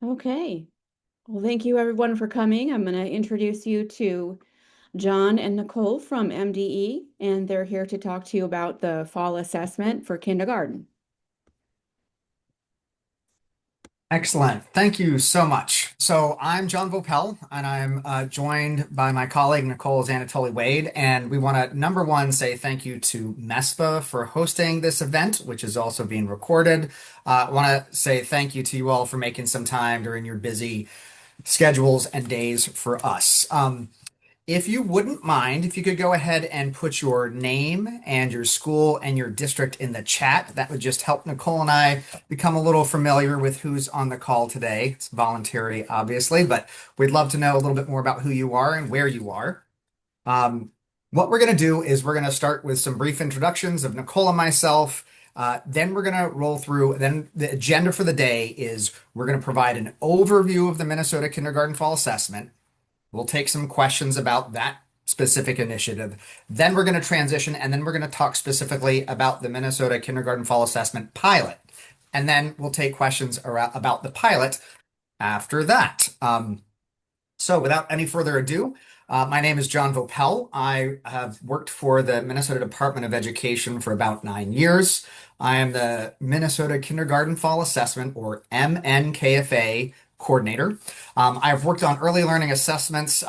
Okay. Well, thank you everyone for coming. I'm going to introduce you to John and Nicole from MDE, and they're here to talk to you about the fall assessment for kindergarten. Excellent. Thank you so much. So I'm John Vopel, and I'm joined by my colleague Nicole Zanatoli Wade. And we want to, number one, say thank you to MESPA for hosting this event, which is also being recorded. I want to say thank you to you all for making some time during your busy schedules and days for us. If you wouldn't mind, if you could go ahead and put your name and your school and your district in the chat, that would just help Nicole and I become a little familiar with who's on the call today. It's voluntary, obviously, but we'd love to know a little bit more about who you are and where you are. Um, what we're going to do is we're going to start with some brief introductions of Nicole and myself. Then we're going to roll through. Then the agenda for the day is we're going to provide an overview of the Minnesota Kindergarten Fall Assessment. We'll take some questions about that specific initiative. Then we're going to transition, and then we're going to talk specifically about the Minnesota Kindergarten Fall Assessment pilot. And then we'll take questions about the pilot after that. So without any further ado, my name is John Vopel. I have worked for the Minnesota Department of Education for about 9 years. I am the Minnesota Kindergarten Fall Assessment, or MNKFA, coordinator. I've worked on early learning assessments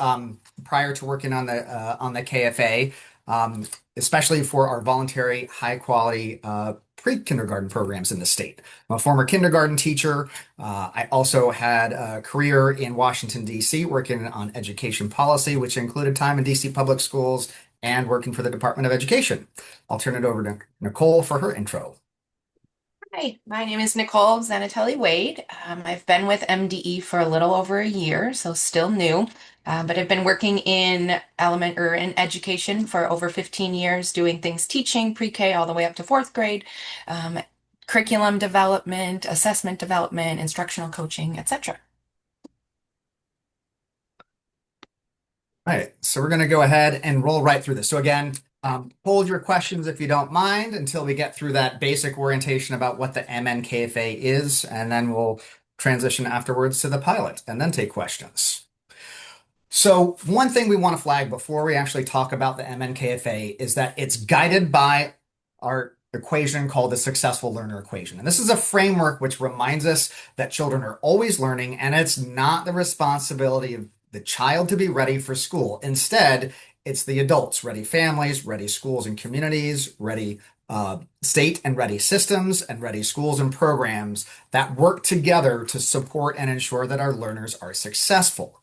prior to working on the KFA, especially for our voluntary, high quality pre-kindergarten programs in the state. I'm a former kindergarten teacher. I also had a career in Washington, D.C., working on education policy, which included time in D.C. public schools and working for the Department of Education. I'll turn it over to Nicole for her intro. Hi, my name is Nicole Zanatelli Wade. I've been with MDE for a little over a year, so still new, but I've been working in in education for over 15 years, doing things teaching pre-K all the way up to fourth grade, um, curriculum development, assessment development, instructional coaching, etc. All right, so we're going to go ahead and roll right through this. So again, hold your questions if you don't mind until we get through that basic orientation about what the MNKFA is, and then we'll transition afterwards to the pilot and then take questions. So one thing we want to flag before we actually talk about the MNKFA is that it's guided by our equation called the successful learner equation. And this is a framework which reminds us that children are always learning, and it's not the responsibility of the child to be ready for school. Instead, it's the adults, ready families, ready schools and communities, ready state and ready systems, and ready schools and programs that work together to support and ensure that our learners are successful.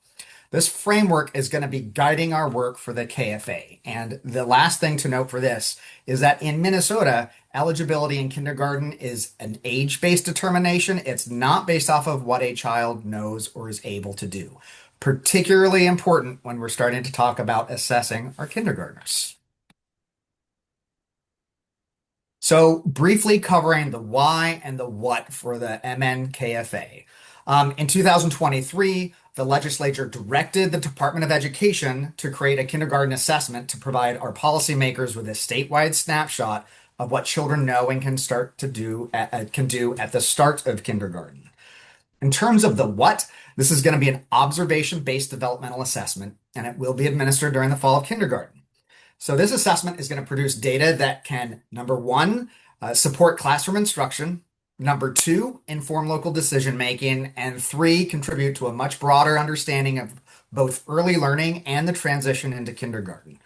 This framework is going to be guiding our work for the KFA. And the last thing to note for this is that in Minnesota, eligibility in kindergarten is an age-based determination. It's not based off of what a child knows or is able to do. Particularly important when we're starting to talk about assessing our kindergartners. So briefly covering the why and the what for the MNKFA. In 2023, the legislature directed the Department of Education to create a kindergarten assessment to provide our policymakers with a statewide snapshot of what children know and can do at the start of kindergarten. In terms of the what, this is going to be an observation-based developmental assessment, and it will be administered during the fall of kindergarten. So this assessment is going to produce data that can, number one, support classroom instruction, number two, inform local decision making, and three, contribute to a much broader understanding of both early learning and the transition into kindergarten.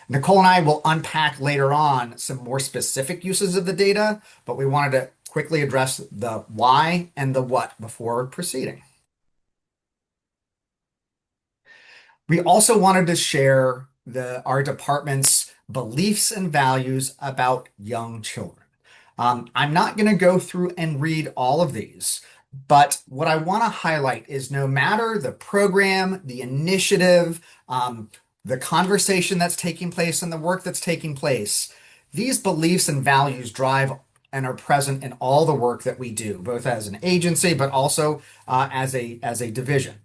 Nicole and I will unpack later on some more specific uses of the data, but we wanted to quickly address the why and the what before proceeding. We also wanted to share our department's beliefs and values about young children. I'm not going to go through and read all of these, but what I want to highlight is no matter the program, the initiative, the conversation that's taking place, and the work that's taking place, these beliefs and values drive and are present in all the work that we do, both as an agency, but also as a division.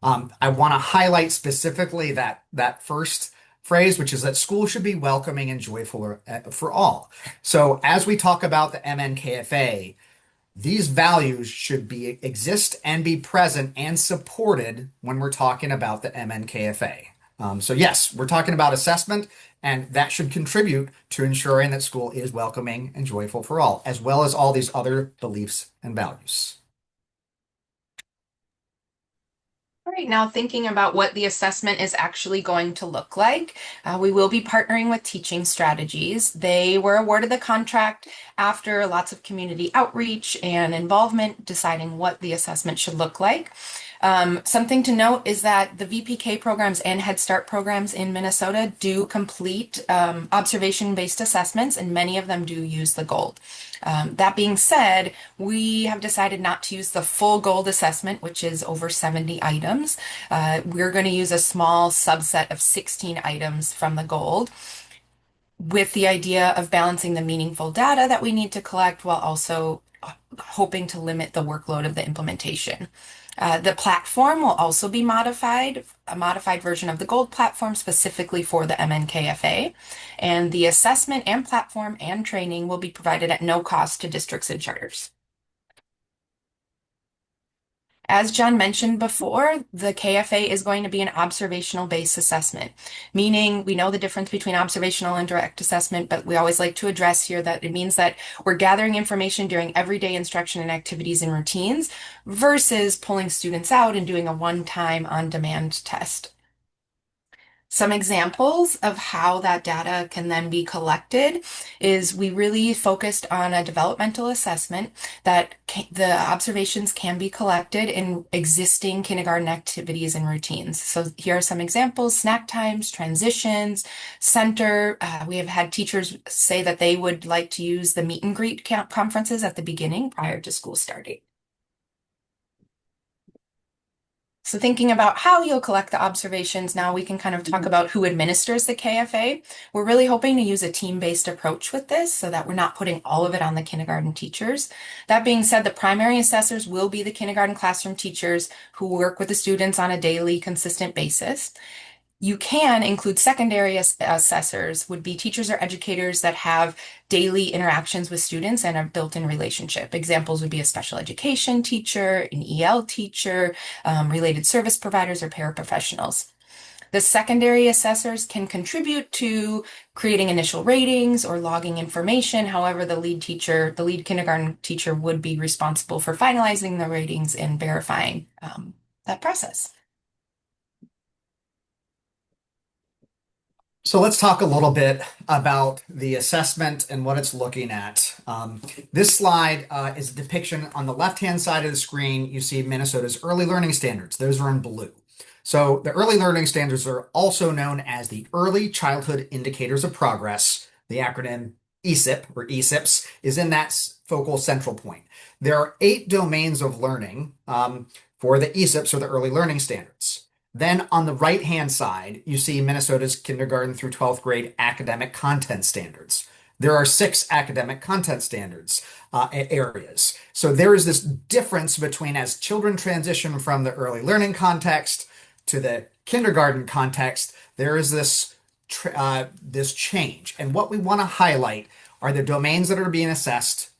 I want to highlight specifically that first phrase, which is that school should be welcoming and joyful for all. So as we talk about the MNKFA, these values should exist and be present and supported when we're talking about the MNKFA. So yes, we're talking about assessment, and that should contribute to ensuring that school is welcoming and joyful for all, as well as all these other beliefs and values. All right, now thinking about what the assessment is actually going to look like, we will be partnering with Teaching Strategies. They were awarded the contract after lots of community outreach and involvement, deciding what the assessment should look like. Something to note is that the VPK programs and Head Start programs in Minnesota do complete observation-based assessments, and many of them do use the GOLD. That being said, we have decided not to use the full GOLD assessment, which is over 70 items. We're going to use a small subset of 16 items from the GOLD, with the idea of balancing the meaningful data that we need to collect while also hoping to limit the workload of the implementation. The platform will also be modified, a modified version of the GOLD platform specifically for the MNKFA. And the assessment and platform and training will be provided at no cost to districts and charters. As John mentioned before, the KFA is going to be an observational-based assessment, meaning we know the difference between observational and direct assessment, but we always like to address here that it means that we're gathering information during everyday instruction and activities and routines versus pulling students out and doing a one-time on-demand test. Some examples of how that data can then be collected is we really focused on a developmental assessment that the observations can be collected in existing kindergarten activities and routines. So here are some examples: snack times, transitions, center. We have had teachers say that they would like to use the meet and greet conferences at the beginning prior to school starting. So thinking about how you'll collect the observations, now we can kind of talk about who administers the KFA. We're really hoping to use a team-based approach with this so that we're not putting all of it on the kindergarten teachers. That being said, the primary assessors will be the kindergarten classroom teachers who work with the students on a daily, consistent basis. You can include secondary assessors, would be teachers or educators that have daily interactions with students and a built-in relationship. Examples would be a special education teacher, an EL teacher, related service providers, or paraprofessionals. The secondary assessors can contribute to creating initial ratings or logging information. However, the lead kindergarten teacher would be responsible for finalizing the ratings and verifying that process. So let's talk a little bit about the assessment and what it's looking at. This slide is a depiction. On the left-hand side of the screen, you see Minnesota's early learning standards. Those are in blue. So the early learning standards are also known as the Early Childhood Indicators of Progress. The acronym ESIP, or ESIPs, is in that focal central point. There are 8 domains of learning for the ESIPs, or the early learning standards. Then on the right-hand side, you see Minnesota's kindergarten through 12th grade academic content standards. There are 6 academic content standards areas. So there is this difference between, as children transition from the early learning context to the kindergarten context, there is this change. And what we want to highlight are the domains that are being assessed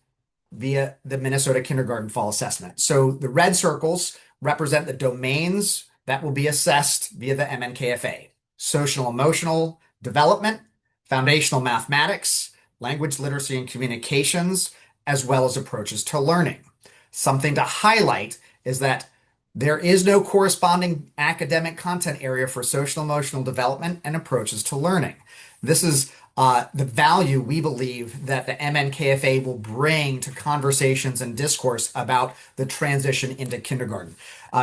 via the Minnesota Kindergarten Fall Assessment. So the red circles represent the domains that will be assessed via the MNKFA: social emotional development, foundational mathematics, language literacy and communications, as well as approaches to learning. Something to highlight is that there is no corresponding academic content area for social emotional development and approaches to learning. This is the value we believe that the MNKFA will bring to conversations and discourse about the transition into kindergarten.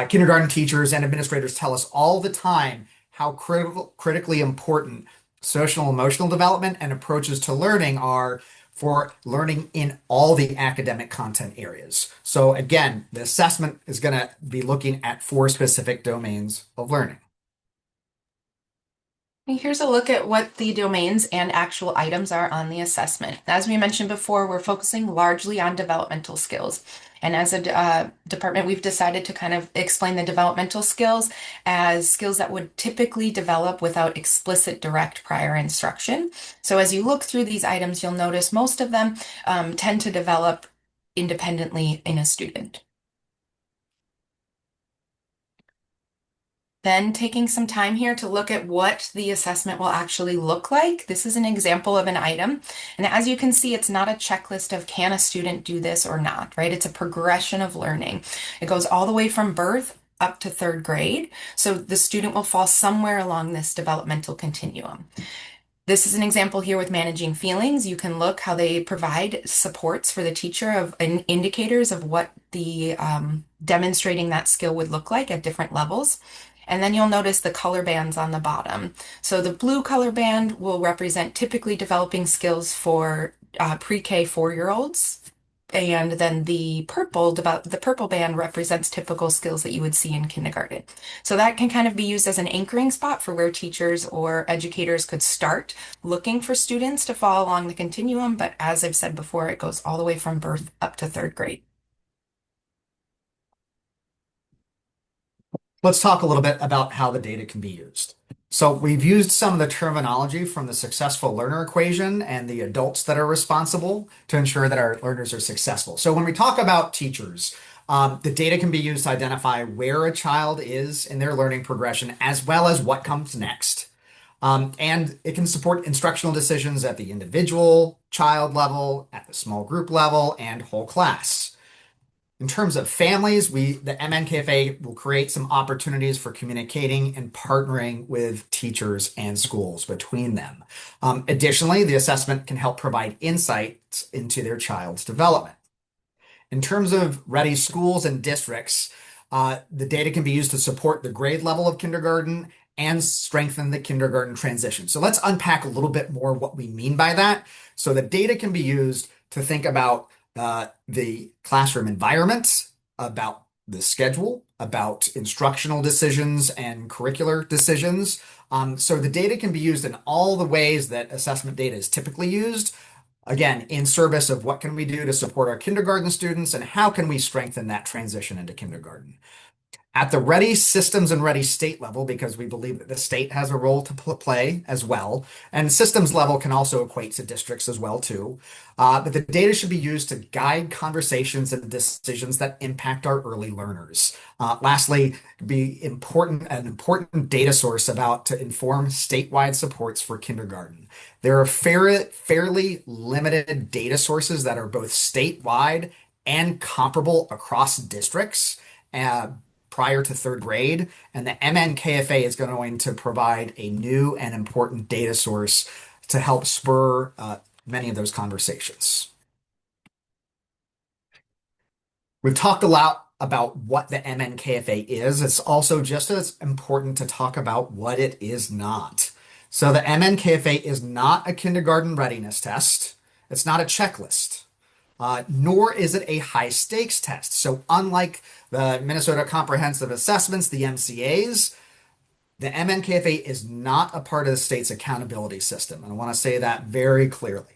Kindergarten teachers and administrators tell us all the time how critically important social emotional development and approaches to learning are for learning in all the academic content areas. So again, the assessment is going to be looking at 4 specific domains of learning. And here's a look at what the domains and actual items are on the assessment. As we mentioned before, we're focusing largely on developmental skills. And as a department, we've decided to kind of explain the developmental skills as skills that would typically develop without explicit direct prior instruction. So as you look through these items, you'll notice most of them tend to develop independently in a student. Then taking some time here to look at what the assessment will actually look like. This is an example of an item. And as you can see, it's not a checklist of can a student do this or not, right? It's a progression of learning. It goes all the way from birth up to third grade. So the student will fall somewhere along this developmental continuum. This is an example here with managing feelings. You can look how they provide supports for the teacher of indicators of what the demonstrating that skill would look like at different levels. And then you'll notice the color bands on the bottom. So the blue color band will represent typically developing skills for pre-K 4-year-olds. And then the purple band represents typical skills that you would see in kindergarten. So that can kind of be used as an anchoring spot for where teachers or educators could start looking for students to fall along the continuum. But as I've said before, it goes all the way from birth up to third grade. Let's talk a little bit about how the data can be used. So we've used some of the terminology from the successful learner equation and the adults that are responsible to ensure that our learners are successful. So when we talk about teachers, the data can be used to identify where a child is in their learning progression, as well as what comes next. And it can support instructional decisions at the individual child level, at the small group level, and whole class. In terms of families, the MNKFA will create some opportunities for communicating and partnering with teachers and schools between them. Additionally, the assessment can help provide insights into their child's development. In terms of ready schools and districts, the data can be used to support the grade level of kindergarten and strengthen the kindergarten transition. So let's unpack a little bit more what we mean by that. So the data can be used to think about the classroom environment, about the schedule, about instructional decisions and curricular decisions. So the data can be used in all the ways that assessment data is typically used. Again, in service of what can we do to support our kindergarten students and how can we strengthen that transition into kindergarten. At the Ready Systems and Ready State level, because we believe that the state has a role to play as well, and systems level can also equate to districts as well too. But the data should be used to guide conversations and decisions that impact our early learners. Lastly, be an important data source to inform statewide supports for kindergarten. There are fairly limited data sources that are both statewide and comparable across districts. Prior to third grade, and the MNKFA is going to provide a new and important data source to help spur many of those conversations. We've talked a lot about what the MNKFA is. It's also just as important to talk about what it is not. So the MNKFA is not a kindergarten readiness test. It's not a checklist. Nor is it a high stakes test. So unlike the Minnesota Comprehensive Assessments, the MCAs, the MNKFA is not a part of the state's accountability system. And I want to say that very clearly.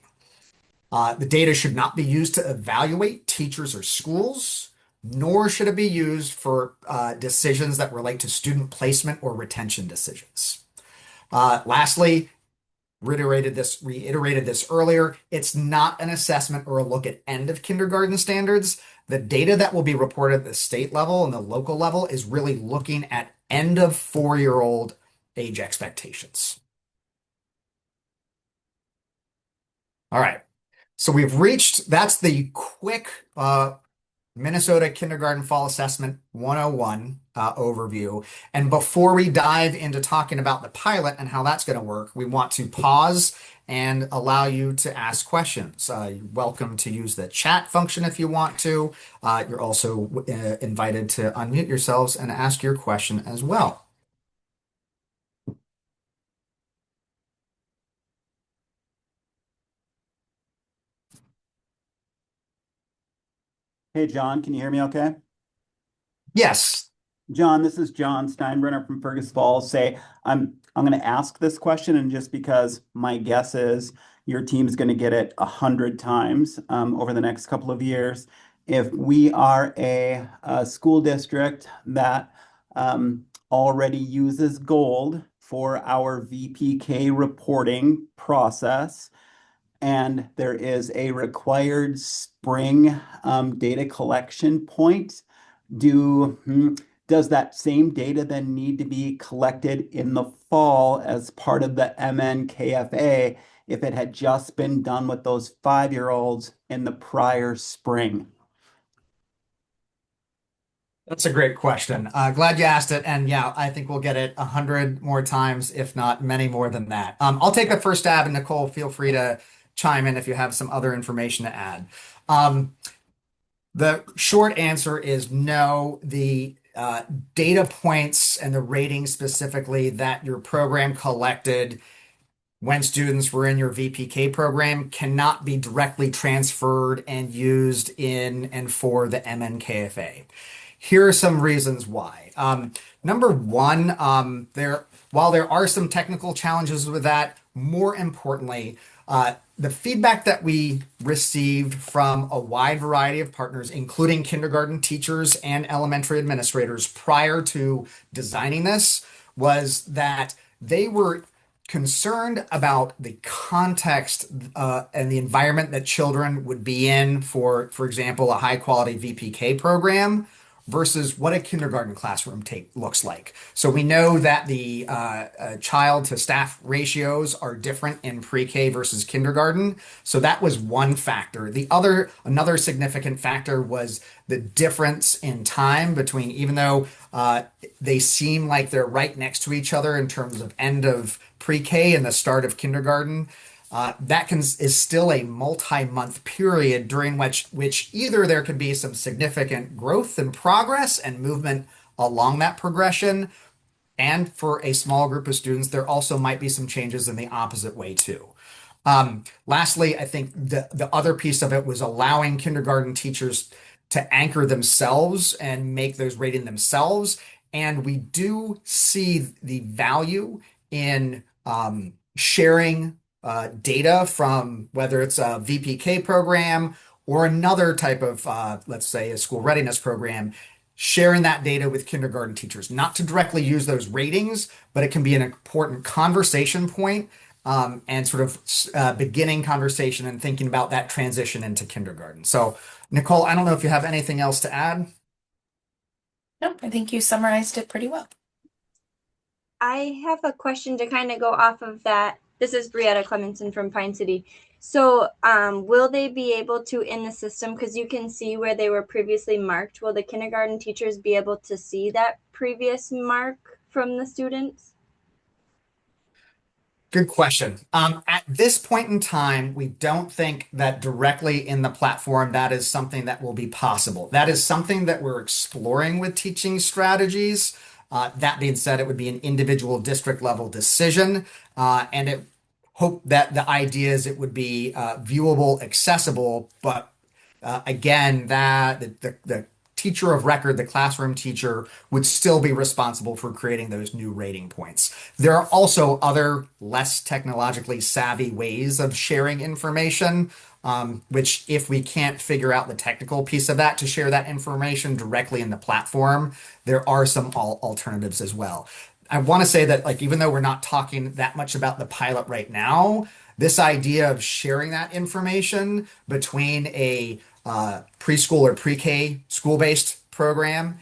The data should not be used to evaluate teachers or schools, nor should it be used for decisions that relate to student placement or retention decisions. Lastly, reiterated this earlier. It's not an assessment or a look at end of kindergarten standards. The data that will be reported at the state level and the local level is really looking at end of 4-year-old age expectations. All right. So that's the quick Minnesota Kindergarten Fall Assessment 101 overview. And before we dive into talking about the pilot and how that's going to work, we want to pause and allow you to ask questions. You're welcome to use the chat function if you want to. You're also invited to unmute yourselves and ask your question as well. Hey, John, can you hear me okay? Yes. John, this is John Steinbrenner from Fergus Falls. I'm going to ask this question, and just because my guess is your team's going to get it 100 times over the next couple of years. If we are a school district that already uses Gold for our VPK reporting process, and there is a required spring data collection point, does that same data then need to be collected in the fall as part of the MNKFA if it had just been done with those 5-year-olds in the prior spring? That's a great question. Glad you asked it. And yeah, I think we'll get it 100 more times, if not many more than that. I'll take the first stab, and Nicole, feel free to chime in if you have some other information to add. The short answer is no. The data points and the ratings specifically that your program collected when students were in your VPK program cannot be directly transferred and used in and for the MNKFA. Here are some reasons why. Number one, while there are some technical challenges with that, more importantly, the feedback that we received from a wide variety of partners, including kindergarten teachers and elementary administrators prior to designing this, was that they were concerned about the context and the environment that children would be in for example, a high quality VPK program versus what a kindergarten classroom looks like. So we know that the child to staff ratios are different in pre-K versus kindergarten. So that was one factor. Another significant factor was the difference in time between, even though they seem like they're right next to each other in terms of end of pre-K and the start of kindergarten. Is still a multi-month period during which either there could be some significant growth and progress and movement along that progression, and for a small group of students, there also might be some changes in the opposite way too. Lastly, I think the other piece of it was allowing kindergarten teachers to anchor themselves and make those rating themselves. And we do see the value in sharing data from whether it's a VPK program or another type of, let's say, a school readiness program, sharing that data with kindergarten teachers, not to directly use those ratings, but it can be an important conversation point and sort of beginning conversation and thinking about that transition into kindergarten. So, Nicole, I don't know if you have anything else to add. Nope, I think you summarized it pretty well. I have a question to kind of go off of that. This is Brietta Clemenson from Pine City. So will they be able to, in the system, because you can see where they were previously marked, will the kindergarten teachers be able to see that previous mark from the students? Good question. At this point in time, we don't think that directly in the platform that is something that will be possible. That is something that we're exploring with teaching strategies. That being said, it would be an individual district level decision, and it hope that the idea is it would be viewable, accessible, but again, that the teacher of record, the classroom teacher, would still be responsible for creating those new rating points. There are also other less technologically savvy ways of sharing information, which if we can't figure out the technical piece of that to share that information directly in the platform, there are some alternatives as well. I want to say that, like, even though we're not talking that much about the pilot right now, this idea of sharing that information between a preschool or pre-K school-based program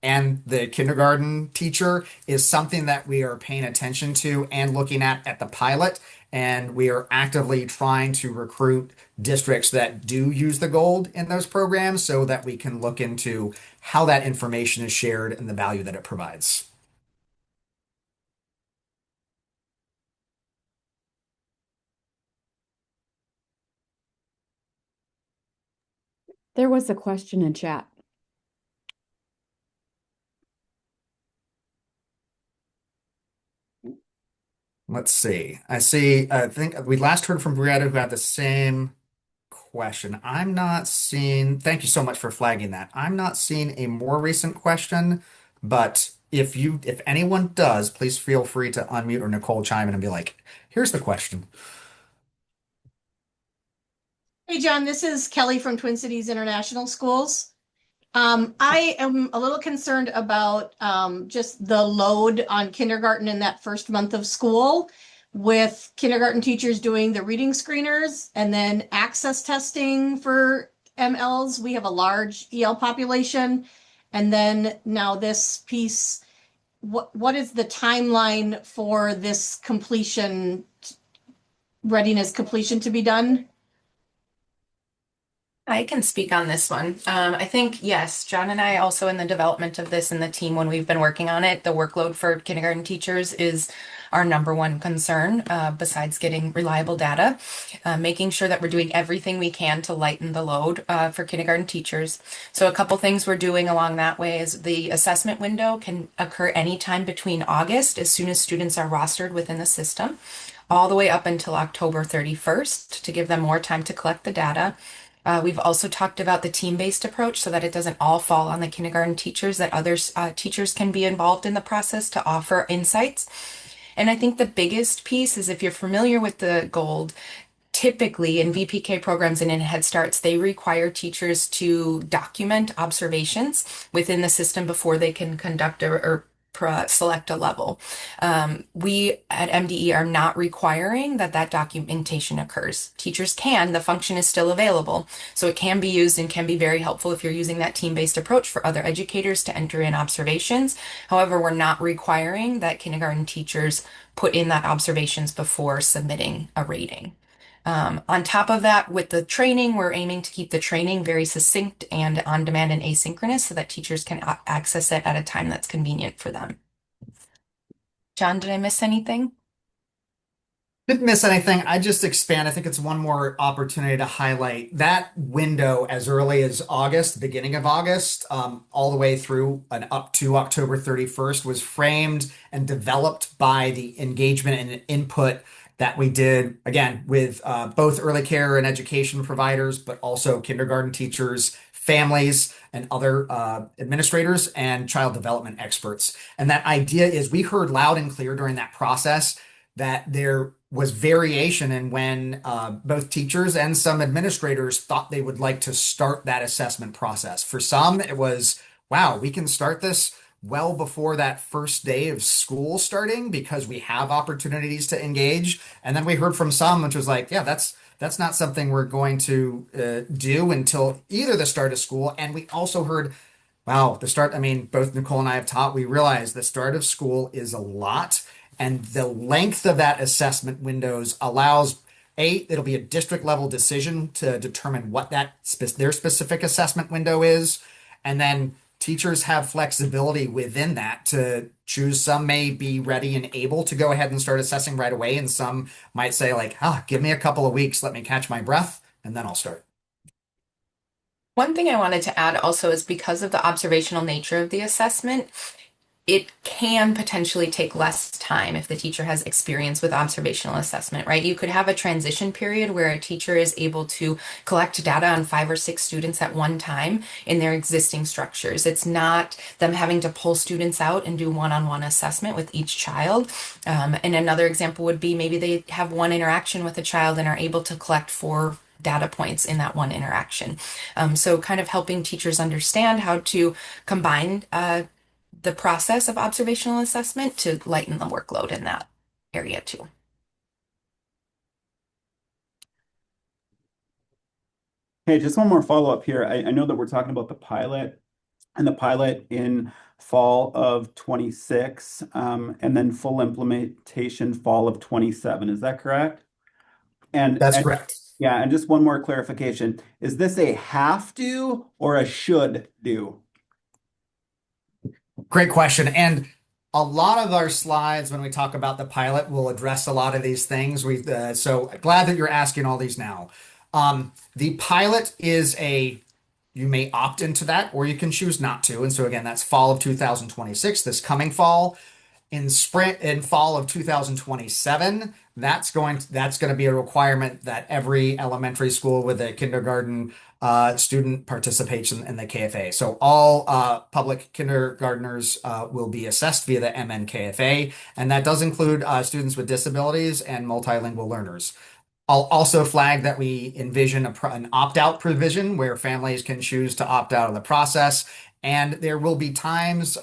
and the kindergarten teacher is something that we are paying attention to and looking at the pilot. And we are actively trying to recruit districts that do use the gold in those programs so that we can look into how that information is shared and the value that it provides. There was a question in chat. Let's see. I think we last heard from Brietta who had the same question. Thank you so much for flagging that. I'm not seeing a more recent question, but if anyone does, please feel free to unmute or Nicole chime in and be like, here's the question. Hey, John, this is Kelly from Twin Cities International Schools. I am a little concerned about just the load on kindergarten in that first month of school. with kindergarten teachers doing the reading screeners and then access testing for MLs. We have a large EL population. And then now this piece, what is the timeline for this completion, readiness completion to be done? I can speak on this one. I think, yes, John and I also in the development of this in the team when we've been working on it, the workload for kindergarten teachers is our number one concern, besides getting reliable data, making sure that we're doing everything we can to lighten the load for kindergarten teachers. So a couple things we're doing along that way is the assessment window can occur anytime between August, as soon as students are rostered within the system, all the way up until October 31st to give them more time to collect the data. We've also talked about the team-based approach so that it doesn't all fall on the kindergarten teachers, that other teachers can be involved in the process to offer insights. And I think the biggest piece is if you're familiar with the GOLD, typically in VPK programs and in Head Starts, they require teachers to document observations within the system before they can conduct or select a level. We at MDE are not requiring that documentation occurs. Teachers can, the function is still available. So it can be used and can be very helpful if you're using that team-based approach for other educators to enter in observations. However, we're not requiring that kindergarten teachers put in that observations before submitting a rating. On top of that, with the training, we're aiming to keep the training very succinct and on demand and asynchronous so that teachers can access it at a time that's convenient for them. John, did I miss anything? Didn't miss anything. I just expand. I think it's one more opportunity to highlight that window as early as August, the beginning of August, all the way through and up to October 31st was framed and developed by the engagement and input that we did, again, with both early care and education providers, but also kindergarten teachers, families, and other administrators and child development experts. And that idea is we heard loud and clear during that process that there was variation in when both teachers and some administrators thought they would like to start that assessment process. For some, it was, wow, we can start this well before that first day of school starting because we have opportunities to engage. And then we heard from some, which was like, yeah, that's not something we're going to do until either the start of school. And we also heard, wow, the start, I mean, both Nicole and I have taught, we realize the start of school is a lot. And the length of that assessment windows allows, it'll be a district level decision to determine what their specific assessment window is. And then teachers have flexibility within that to choose. Some may be ready and able to go ahead and start assessing right away. And some might say like, give me a couple of weeks, let me catch my breath, and then I'll start. One thing I wanted to add also is because of the observational nature of the assessment, it can potentially take less time if the teacher has experience with observational assessment, right? You could have a transition period where a teacher is able to collect data on 5 or 6 students at one time in their existing structures. It's not them having to pull students out and do one-on-one assessment with each child. And another example would be maybe they have one interaction with a child and are able to collect 4 data points in that one interaction. So kind of helping teachers understand how to combine the process of observational assessment to lighten the workload in that area too. Hey, just one more follow-up here. I know that we're talking about the pilot and the pilot in fall of 26, and then full implementation fall of 27. Is that correct? That's correct. Yeah, and just one more clarification. Is this a have to or a should do? Great question. And a lot of our slides, when we talk about the pilot, will address a lot of these things. So glad that you're asking all these now. The pilot is you may opt into that or you can choose not to. And so again, that's fall of 2026, this coming fall. In fall of 2027, that's going to be a requirement that every elementary school with a kindergarten student participates in the KFA. So all public kindergartners will be assessed via the MNKFA, and that does include students with disabilities and multilingual learners. I'll also flag that we envision an opt-out provision where families can choose to opt out of the process, and there will be times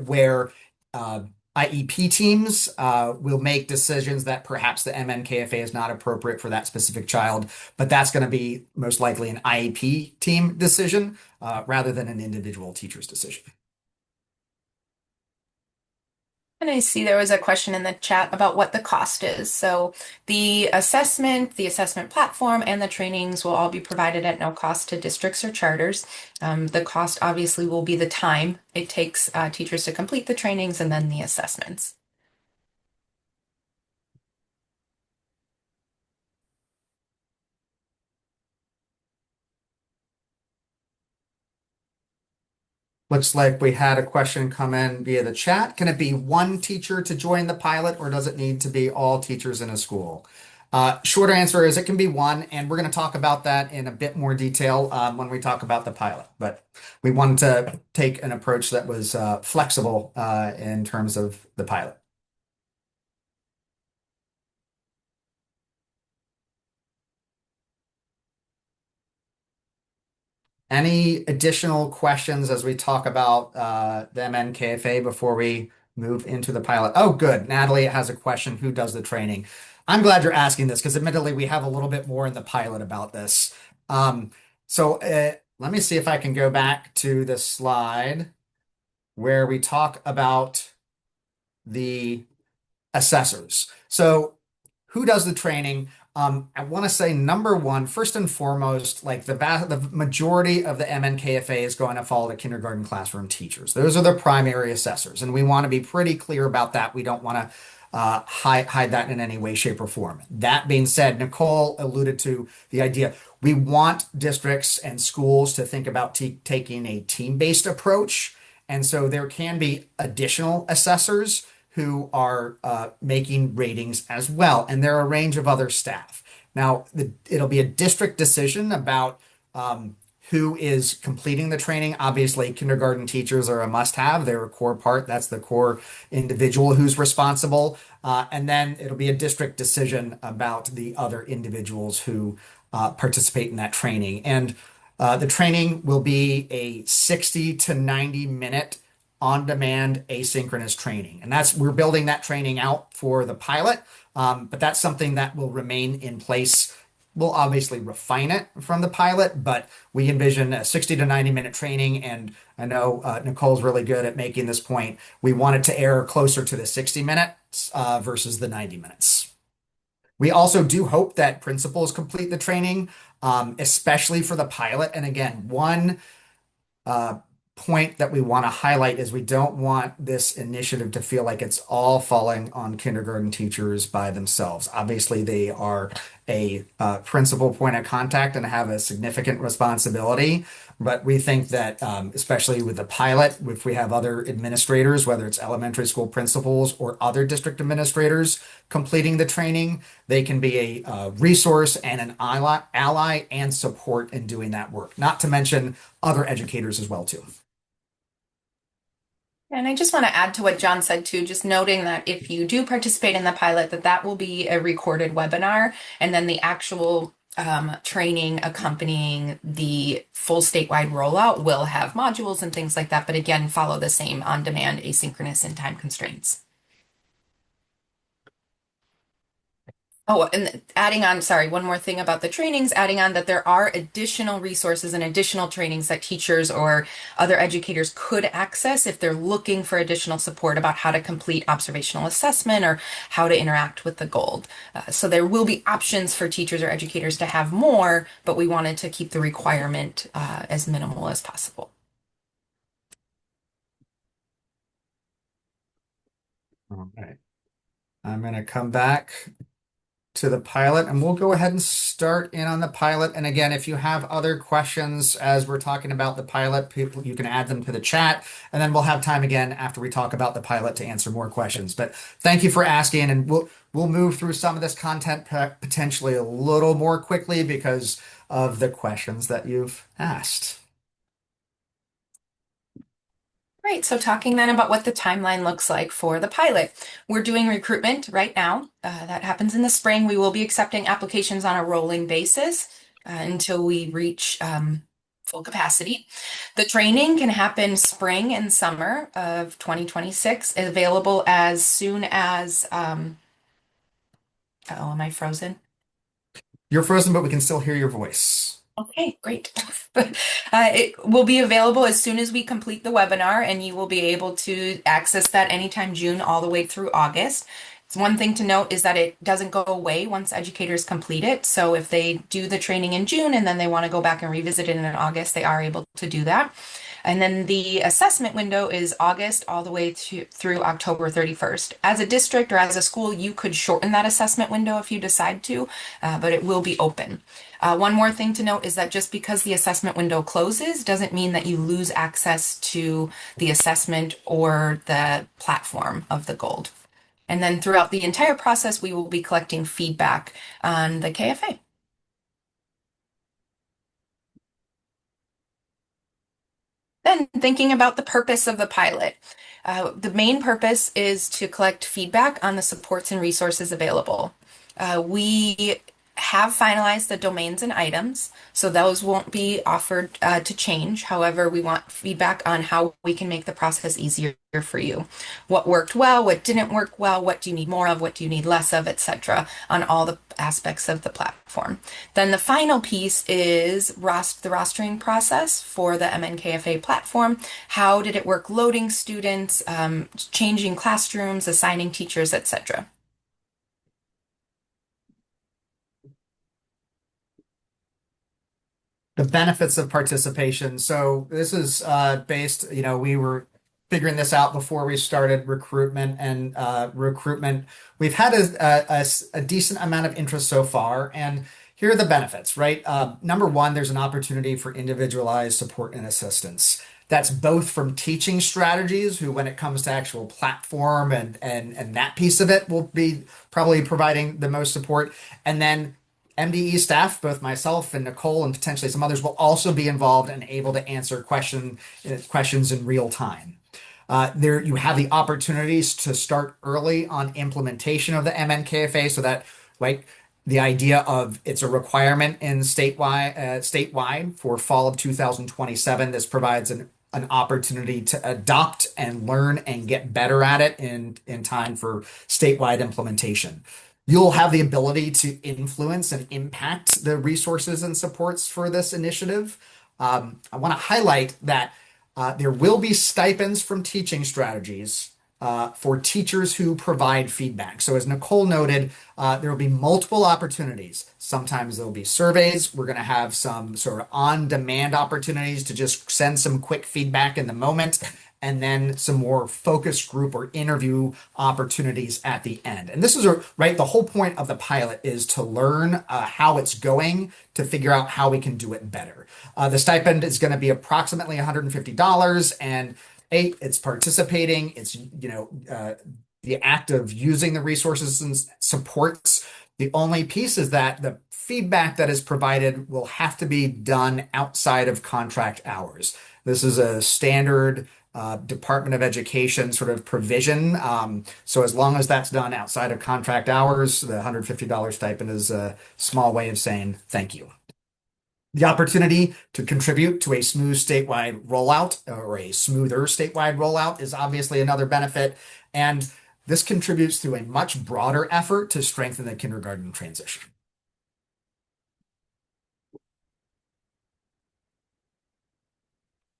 where IEP teams will make decisions that perhaps the MNKFA is not appropriate for that specific child, but that's going to be most likely an IEP team decision rather than an individual teacher's decision. And I see there was a question in the chat about what the cost is. So the assessment platform, and the trainings will all be provided at no cost to districts or charters. The cost obviously will be the time it takes teachers to complete the trainings and then the assessments. Looks like we had a question come in via the chat. Can it be one teacher to join the pilot, or does it need to be all teachers in a school? Short answer is it can be one, and we're going to talk about that in a bit more detail when we talk about the pilot. But we wanted to take an approach that was flexible in terms of the pilot. Any additional questions as we talk about the MNKFA before we move into the pilot? Oh, good. Natalie has a question. Who does the training? I'm glad you're asking this because admittedly we have a little bit more in the pilot about this. Let me see if I can go back to the slide where we talk about the assessors. So who does the training? I want to say number one, first and foremost, like the majority of the MNKFA is going to follow the kindergarten classroom teachers. Those are the primary assessors, and we want to be pretty clear about that. We don't want to hide that in any way, shape, or form. That being said, Nicole alluded to the idea we want districts and schools to think about taking a team-based approach, and so there can be additional assessors who are making ratings as well. And there are a range of other staff. Now, it'll be a district decision about who is completing the training. Obviously, kindergarten teachers are a must-have. They're a core part. That's the core individual who's responsible. And then it'll be a district decision about the other individuals who participate in that training. And the training will be a 60 to 90 minute on-demand asynchronous training. And we're building that training out for the pilot, but that's something that will remain in place. We'll obviously refine it from the pilot, but we envision a 60 to 90 minute training. And I know Nicole's really good at making this point. We want it to air closer to the 60 minutes versus the 90 minutes. We also do hope that principals complete the training, especially for the pilot. And again, one point that we want to highlight is we don't want this initiative to feel like it's all falling on kindergarten teachers by themselves. Obviously, they are a principal point of contact and have a significant responsibility. But we think that, especially with the pilot, if we have other administrators, whether it's elementary school principals or other district administrators completing the training, they can be a resource and an ally and support in doing that work. Not to mention other educators as well, too. And I just want to add to what John said too, just noting that if you do participate in the pilot, that will be a recorded webinar, and then the actual training accompanying the full statewide rollout will have modules and things like that, but again, follow the same on-demand, asynchronous, and time constraints. Oh, and adding on, sorry, one more thing about the trainings, adding on that there are additional resources and additional trainings that teachers or other educators could access if they're looking for additional support about how to complete observational assessment or how to interact with the GOLD. So there will be options for teachers or educators to have more, but we wanted to keep the requirement as minimal as possible. All right. I'm going to come back to the pilot, and we'll go ahead and start in on the pilot. And again, if you have other questions as we're talking about the pilot, you can add them to the chat, and then we'll have time again after we talk about the pilot to answer more questions. But thank you for asking, and we'll move through some of this content potentially a little more quickly because of the questions that you've asked. Right, so talking then about what the timeline looks like for the pilot. We're doing recruitment right now. That happens in the spring. We will be accepting applications on a rolling basis until we reach full capacity. The training can happen spring and summer of 2026, available as soon as, oh, am I frozen? You're frozen, but we can still hear your voice. Okay, great. It will be available as soon as we complete the webinar, and you will be able to access that anytime June all the way through August. It's one thing to note is that it doesn't go away once educators complete it. So if they do the training in June and then they want to go back and revisit it in August, they are able to do that. And then the assessment window is August all the way through October 31st. As a district or as a school, you could shorten that assessment window if you decide to, but it will be open. One more thing to note is that just because the assessment window closes doesn't mean that you lose access to the assessment or the platform of the Gold. And then throughout the entire process, we will be collecting feedback on the KFA. Then thinking about the purpose of the pilot. The main purpose is to collect feedback on the supports and resources available. We have finalized the domains and items, so those won't be offered to change. However, we want feedback on how we can make the process easier for you. What worked well, what didn't work well, what do you need more of, what do you need less of, etc., on all the aspects of the platform. Then the final piece is the rostering process for the MNKFA platform. How did it work loading students, changing classrooms, assigning teachers, etc.? The benefits of participation. So this is based, we were figuring this out before we started recruitment and recruitment. We've had a decent amount of interest so far, and here are the benefits, right? Number one, there's an opportunity for individualized support and assistance. That's both from teaching strategies, who, when it comes to actual platform and that piece of it, will be probably providing the most support. And then MDE staff, both myself and Nicole and potentially some others, will also be involved and able to answer questions in real time. There, you have the opportunities to start early on implementation of the MNKFA, so that, like, the idea of it's a requirement in statewide for fall of 2027. This provides an opportunity to adopt and learn and get better at it in time for statewide implementation. You'll have the ability to influence and impact the resources and supports for this initiative. I want to highlight that there will be stipends from teaching strategies for teachers who provide feedback. So as Nicole noted, there will be multiple opportunities. Sometimes there'll be surveys. We're going to have some sort of on-demand opportunities to just send some quick feedback in the moment, and then some more focus group or interview opportunities at the end. And this is right, the whole point of the pilot is to learn how it's going, to figure out how we can do it better. The stipend is going to be approximately $150, and it's participating. It's, the act of using the resources and supports. The only piece is that the feedback that is provided will have to be done outside of contract hours. This is a standard Department of Education sort of provision. So as long as that's done outside of contract hours, the $150 stipend is a small way of saying thank you. The opportunity to contribute to a smooth statewide rollout, or a smoother statewide rollout, is obviously another benefit. And this contributes to a much broader effort to strengthen the kindergarten transition.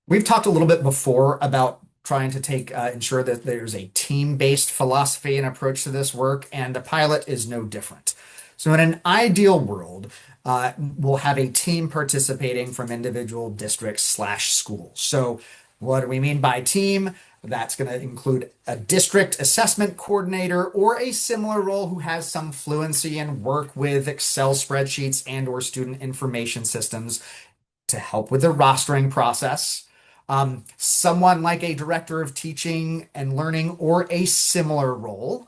We've talked a little bit before about trying to ensure that there's a team-based philosophy and approach to this work, and the pilot is no different. So in an ideal world, we'll have a team participating from individual districts/schools. So what do we mean by team? That's going to include a district assessment coordinator or a similar role who has some fluency and work with Excel spreadsheets and/or student information systems to help with the rostering process. Someone like a director of teaching and learning or a similar role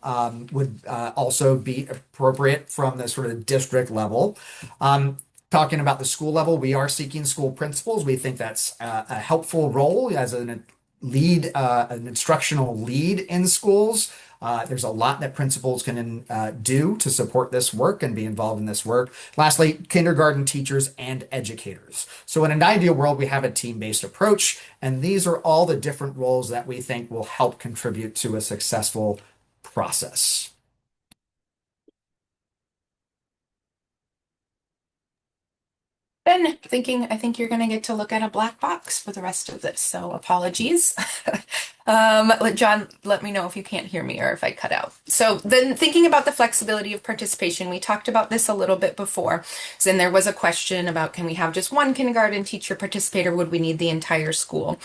would also be appropriate from the sort of district level. Talking about the school level, we are seeking school principals. We think that's a helpful role as an lead an instructional lead in schools. There's a lot that principals can do to support this work and be involved in this work. Lastly, kindergarten teachers and educators. So in an ideal world, we have a team-based approach, and these are all the different roles that we think will help contribute to a successful process. Been thinking, I think you're going to get to look at a black box for the rest of this, so apologies. John, let me know if you can't hear me or if I cut out. So then thinking about the flexibility of participation, we talked about this a little bit before. So then there was a question about, can we have just one kindergarten teacher participate, or would we need the entire school?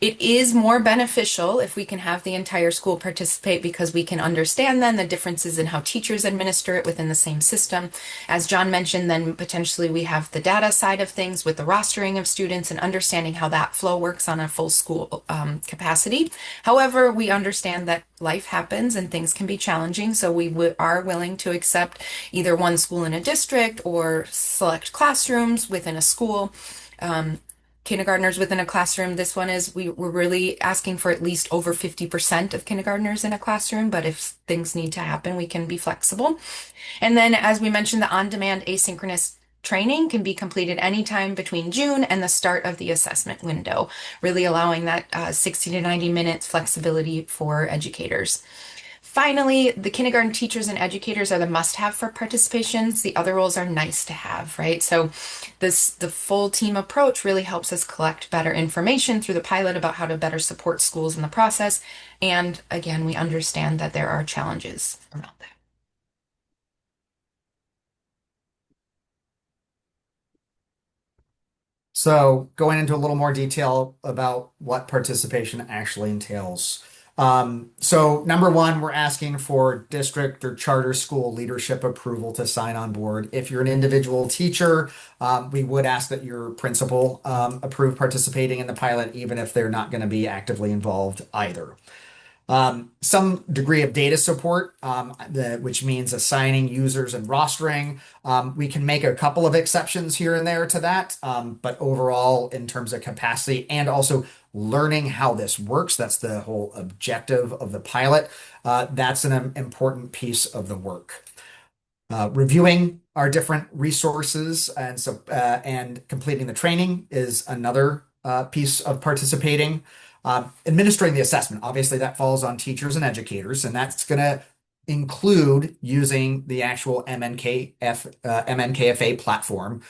It is more beneficial if we can have the entire school participate, because we can understand then the differences in how teachers administer it within the same system. As John mentioned, then potentially we have the data side of things with the rostering of students and understanding how that flow works on a full school capacity. However, we understand that life happens and things can be challenging, so we are willing to accept either one school in a district or select classrooms within a school. Kindergartners within a classroom. This one is, we're really asking for at least over 50% of kindergartners in a classroom, but if things need to happen, we can be flexible. And then, as we mentioned, the on-demand asynchronous training can be completed anytime between June and the start of the assessment window, really allowing that 60 to 90 minutes flexibility for educators. Finally, the kindergarten teachers and educators are the must-have for participations. The other roles are nice to have, right? So the full team approach really helps us collect better information through the pilot about how to better support schools in the process. And again, we understand that there are challenges around that. So going into a little more detail about what participation actually entails. So number one, we're asking for district or charter school leadership approval to sign on board. If you're an individual teacher, we would ask that your principal approve participating in the pilot, even if they're not going to be actively involved either. Some degree of data support, which means assigning users and rostering. We can make a couple of exceptions here and there to that, but overall, in terms of capacity and also learning how this works, that's the whole objective of the pilot. That's an important piece of the work. Reviewing our different resources and completing the training is another piece of participating. Administering the assessment, obviously that falls on teachers and educators, and that's going to include using the actual MNKFA platform.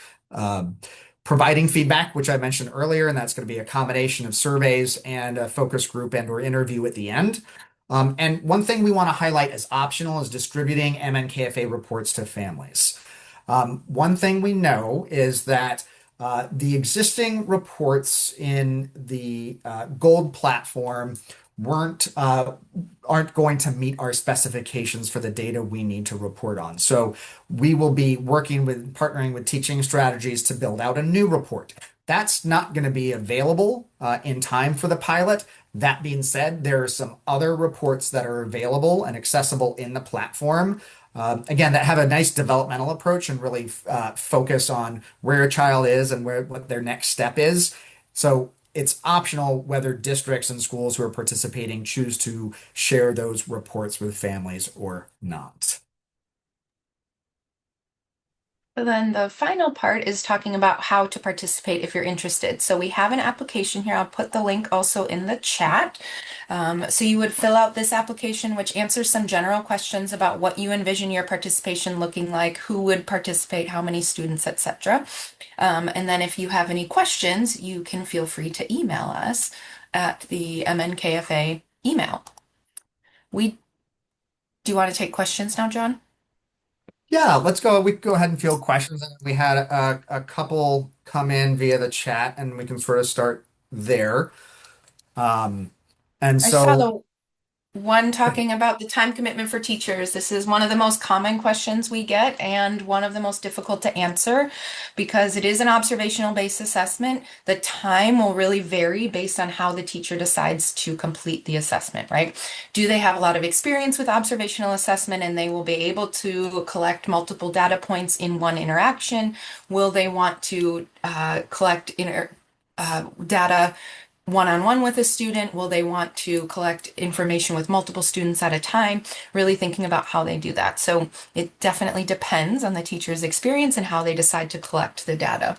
Providing feedback, which I mentioned earlier, and that's going to be a combination of surveys and a focus group and or interview at the end. And one thing we want to highlight as optional is distributing MNKFA reports to families. One thing we know is that the existing reports in the Gold platform aren't going to meet our specifications for the data we need to report on. So we will be partnering with Teaching Strategies to build out a new report. That's not going to be available in time for the pilot. That being said, there are some other reports that are available and accessible in the platform. Again, that have a nice developmental approach and really focus on where a child is and what their next step is. So it's optional whether districts and schools who are participating choose to share those reports with families or not. Then the final part is talking about how to participate if you're interested. So we have an application here. I'll put the link also in the chat. So you would fill out this application, which answers some general questions about what you envision your participation looking like, who would participate, how many students, etc. And then if you have any questions, you can feel free to email us at the MNKFA email. Do you want to take questions now, John? Yeah, let's go. We can go ahead and field questions. And we had a couple come in via the chat, and we can sort of start there. And I saw so, the one talking about the time commitment for teachers. This is one of the most common questions we get and one of the most difficult to answer because it is an observational based assessment. The time will really vary based on how the teacher decides to complete the assessment, right? Do they have a lot of experience with observational assessment and they will be able to collect multiple data points in one interaction? Will they want to collect data one-on-one with a student? Will they want to collect information with multiple students at a time? Really thinking about how they do that. So it definitely depends on the teacher's experience and how they decide to collect the data.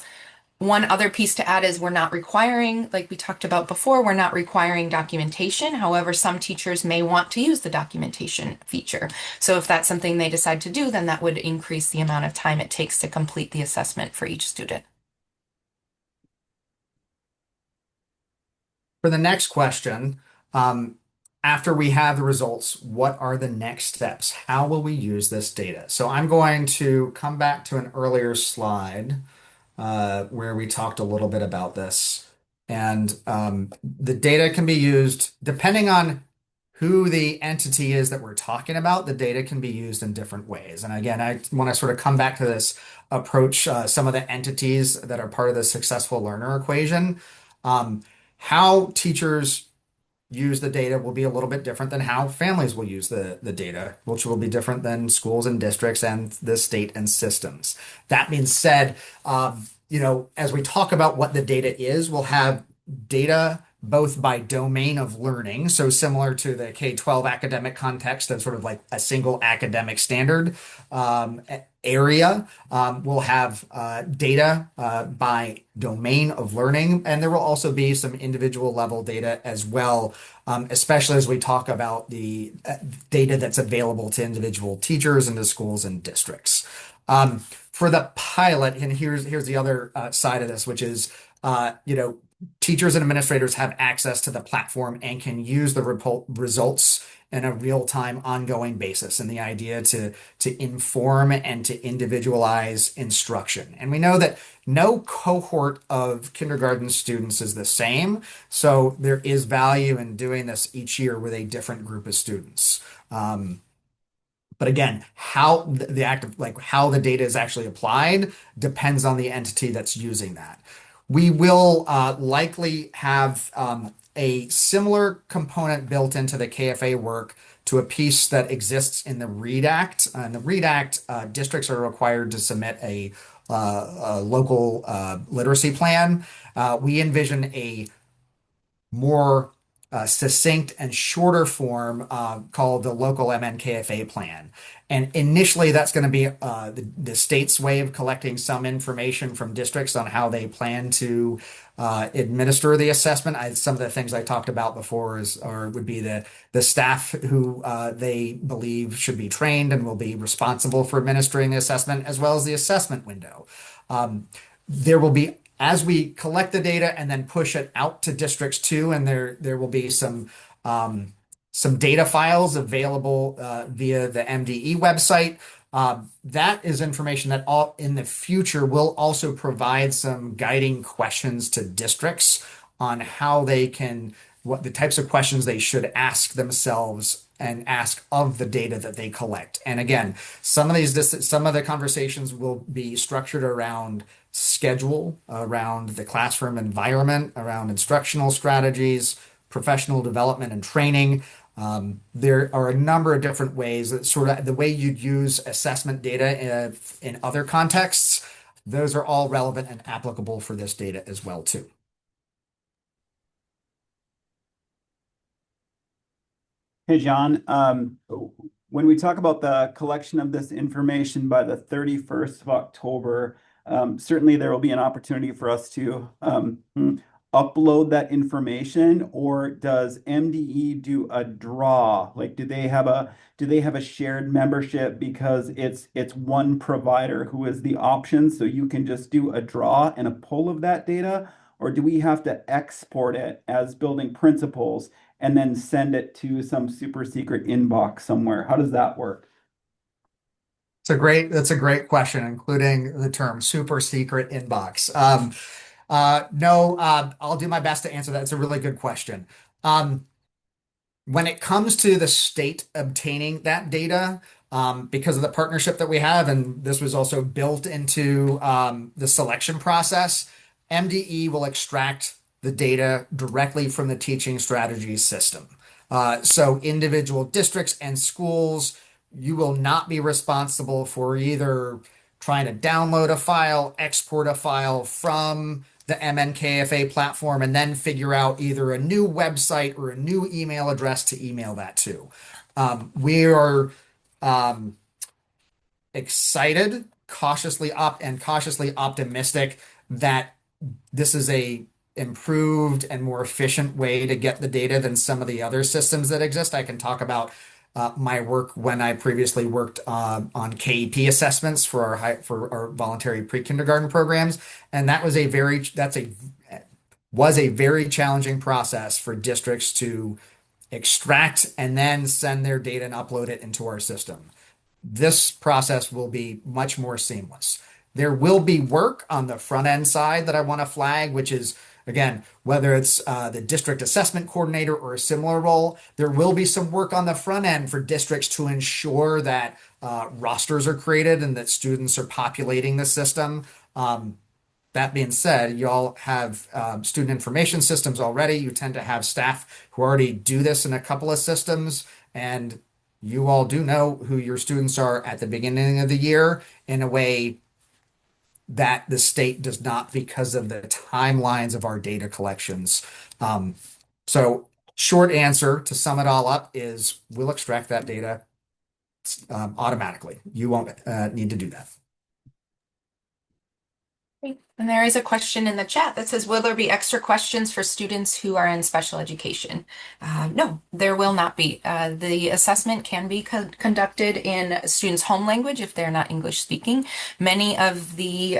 One other piece to add is we're not requiring, like we talked about before, we're not requiring documentation. However, some teachers may want to use the documentation feature. So if that's something they decide to do, then that would increase the amount of time it takes to complete the assessment for each student. For the next question, after we have the results, what are the next steps? How will we use this data? So I'm going to come back to an earlier slide where we talked a little bit about this. And the data can be used depending on who the entity is that we're talking about. The data can be used in different ways. And again, I want to sort of come back to this approach, some of the entities that are part of the successful learner equation. How teachers use the data will be a little bit different than how families will use the data, which will be different than schools and districts and the state and systems. That being said, as we talk about what the data is, we'll have data both by domain of learning, so similar to the K-12 academic context of sort of like a single academic standard area. We'll have data by domain of learning, and there will also be some individual level data as well, especially as we talk about the data that's available to individual teachers and to schools and districts. For the pilot, and here's the other side of this, which is, teachers and administrators have access to the platform and can use the results in a real-time ongoing basis, and the idea to inform and to individualize instruction. And we know that no cohort of kindergarten students is the same, so there is value in doing this each year with a different group of students. But again, how the data is actually applied depends on the entity that's using that. We will likely have a similar component built into the KFA work to a piece that exists in the READ Act. In the READ Act, districts are required to submit a local literacy plan. We envision a more succinct and shorter form called the local MNKFA plan. And initially, that's going to be the state's way of collecting some information from districts on how they plan to administer the assessment. Some of the things I talked about before would be the staff who they believe should be trained and will be responsible for administering the assessment, as well as the assessment window. There will be, as we collect the data and then push it out to districts too, and there will be some data files available via the MDE website. That is information that in the future will also provide some guiding questions to districts on how what the types of questions they should ask themselves and ask of the data that they collect. And again, some of the conversations will be structured around schedule, around the classroom environment, around instructional strategies, professional development and training. There are a number of different ways that sort of the way you'd use assessment data in other contexts. Those are all relevant and applicable for this data as well too. Hey, John, when we talk about the collection of this information by the 31st of October, certainly there will be an opportunity for us to upload that information, or does MDE do a draw? Like, do they have a shared membership because it's one provider who is the option, so you can just do a draw and a pull of that data? Or do we have to export it as building principles and then send it to some super secret inbox somewhere? How does that work? That's a great question, including the term super secret inbox. No, I'll do my best to answer that. It's a really good question. When it comes to the state obtaining that data, because of the partnership that we have, and this was also built into the selection process, MDE will extract the data directly from the teaching strategies system. So individual districts and schools, you will not be responsible for either trying to download a file, export a file from the MNKFA platform and then figure out either a new website or a new email address to email that to. We are um, excited, cautiously optimistic that this is a improved and more efficient way to get the data than some of the other systems that exist. I can talk about my work when I previously worked on KEP assessments for for our voluntary pre-kindergarten programs, and that was a very challenging process for districts to extract and then send their data and upload it into our system. This process will be much more seamless. There will be work on the front end side that I want to flag, which is, again, whether it's the district assessment coordinator or a similar role, there will be some work on the front end for districts to ensure that rosters are created and that students are populating the system. That being said, you all have student information systems already. You tend to have staff who already do this in a couple of systems, and you all do know who your students are at the beginning of the year in a way that the state does not because of the timelines of our data collections. So, short answer to sum it all up is we'll extract that data automatically. You won't need to do that. And there is a question in the chat that says, will there be extra questions for students who are in special education? No, there will not be. The assessment can be conducted in students' home language if they're not English speaking. Many of the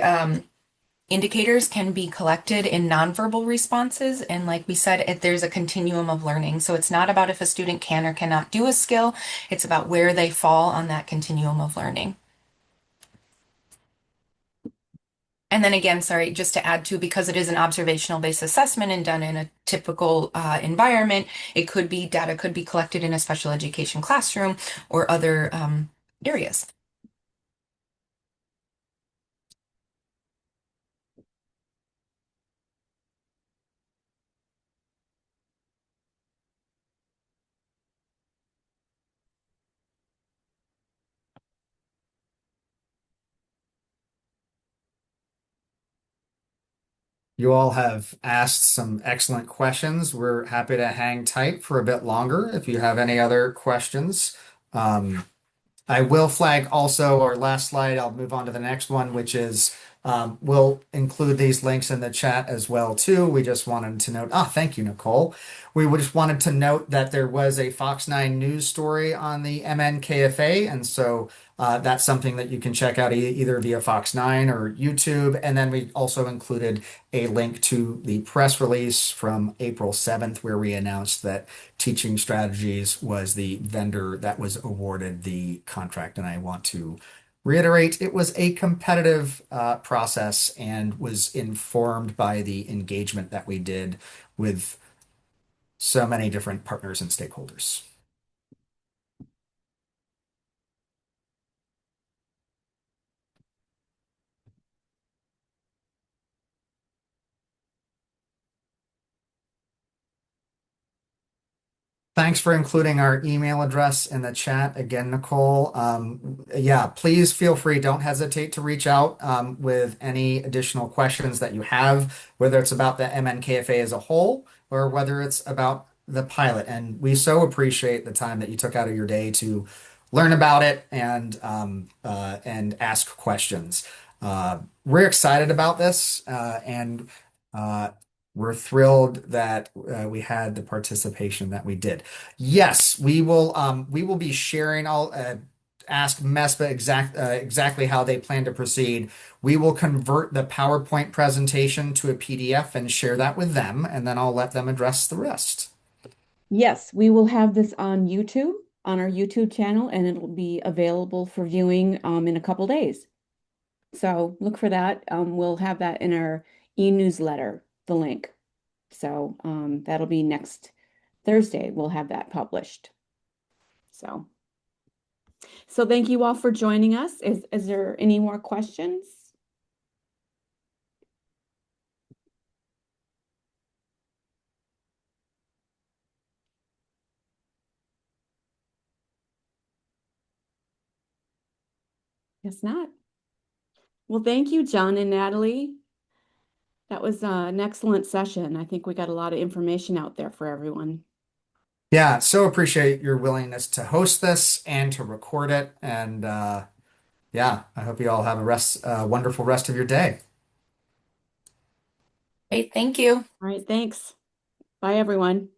indicators can be collected in nonverbal responses. And like we said, there's a continuum of learning. So it's not about if a student can or cannot do a skill. It's about where they fall on that continuum of learning. And then again, sorry, just to add to, because it is an observational based assessment and done in a typical environment, data could be collected in a special education classroom or other areas. You all have asked some excellent questions. We're happy to hang tight for a bit longer if you have any other questions. I will flag also our last slide. I'll move on to the next one, which is we'll include these links in the chat as well too. We just wanted to note, thank you, Nicole. We just wanted to note that there was a Fox 9 news story on the MNKFA, and so that's something that you can check out either via Fox 9 or YouTube. And then we also included a link to the press release from April 7th, where we announced that Teaching Strategies was the vendor that was awarded the contract. And I want to reiterate, it was a competitive process and was informed by the engagement that we did with so many different partners and stakeholders. Thanks for including our email address in the chat again, Nicole. Yeah, please feel free. Don't hesitate to reach out with any additional questions that you have, whether it's about the MNKFA as a whole or whether it's about the pilot. And we so appreciate the time that you took out of your day to learn about it and ask questions. We're excited about this and we're thrilled that we had the participation that we did. Yes, we will be sharing. I'll ask MESPA exactly how they plan to proceed. We will convert the PowerPoint presentation to a PDF and share that with them, and then I'll let them address the rest. Yes, we will have this on YouTube, on our YouTube channel, and it'll be available for viewing in a couple days. So look for that. We'll have that in our e-newsletter, the link. So that'll be next Thursday. We'll have that published. So thank you all for joining us. Is there any more questions? Guess not. Well, thank you, John and Natalie. That was an excellent session. I think we got a lot of information out there for everyone. Yeah, so appreciate your willingness to host this and to record it. And yeah, I hope you all have a wonderful rest of your day. Great, thank you. All right, thanks. Bye, everyone.